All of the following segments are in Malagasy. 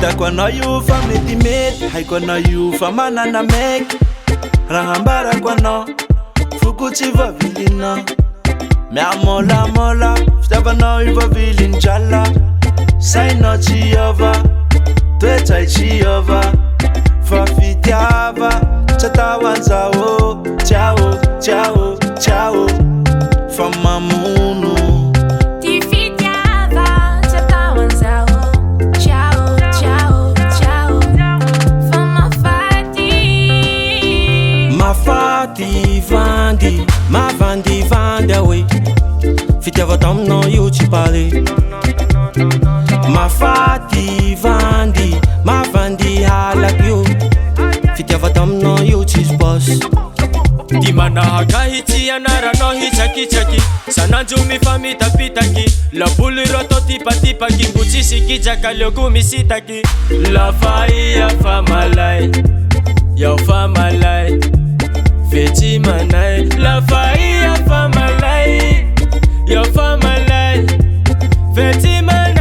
Hitako anao io fa metimety, haiko anao io fa manana meky. Raha ambarako anao, foko tsy voavilinao. Miamolamola, fitiavanao io voavilin-drala. Sainao tsy hiova, toetrao tsy hiova. Fa fitiava, tsy atao an'izao. Ciao, ciao, ciao. Fa mamono. Ti fitiava, tsy atao an'izao. Ciao, ciao, ciao. Fa mafati. Mafati vandy, mavandy vandy awe. Fitiava taminao io tsy pare. Mafati vandy, mavandy halako io. Fitiava taminao io tsy spos. Ty manahaka ity anaranao hitsakitsaky. Sananjo mifamitapitaky. Laboly ro atao tipatipaky. Mbo tsisy kitraka leoko misitaky. Lafa ia fa malay, iaho fa malay. Vetsy manay. Lafa ia fa malay, iaho fa malay. Vetsy manay.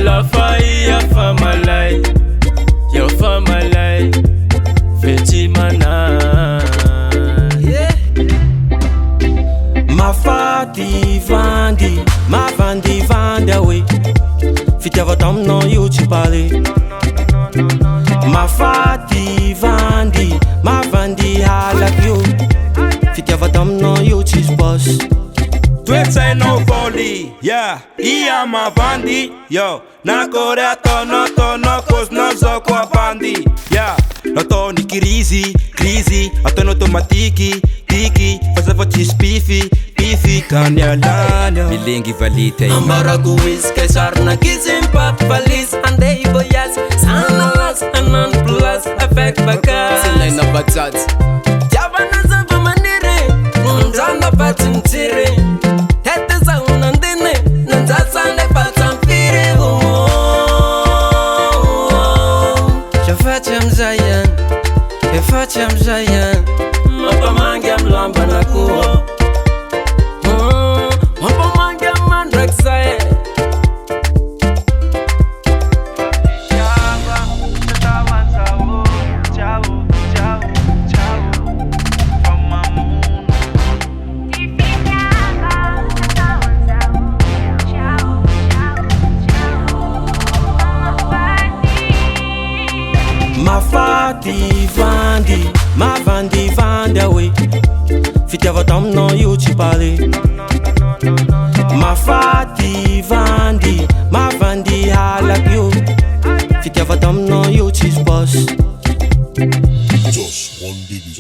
Lafa ia fa malay, iaho fa malay. Vetsy manay. Mafati vandy, mavandy vandy awe. Fitiava taminao io tsy pare. Mafati vandy, mavandy halako io. Fitiava taminao io tsy spos. Toetsainao voly, yeah, ia mavandy, yo. Nakore ataonao kosinao zao koa bandy, yeah. Nataony krizy, ataony automatiky, tiky. Fa zava tsisy pify, kany alany. Milengy valita io. Ambarako izy kay sarina kizy mipapivalis. Andeha ivoyage, sanalas, anan plus, avec bagage. Selaina bajaji. Tiavana zava-maniry, nondrana batsinitsiry. Hety za unandiny, nanjasane patsampiry. Efatsy am'zayan, efatsy am'zayan. Mampamangy am lamba nakoho. Mampamangy am mandraky zay. Mafati vandy, mavandy vandy awe. Fitiava taminao io tsy pare. Mafati vandy, mavandy halako io. Fitiava taminao io tsy spos. Just one baby.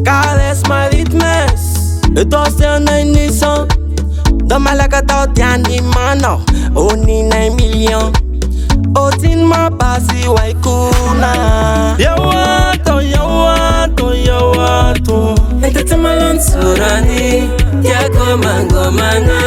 Caresse my litmus. Et toi c'est un innocent. Dans ma lagata tiani mano. Oni na million. Otin ma basi waikuna. Yawato. Ete tamalan surani. Yako mangomana.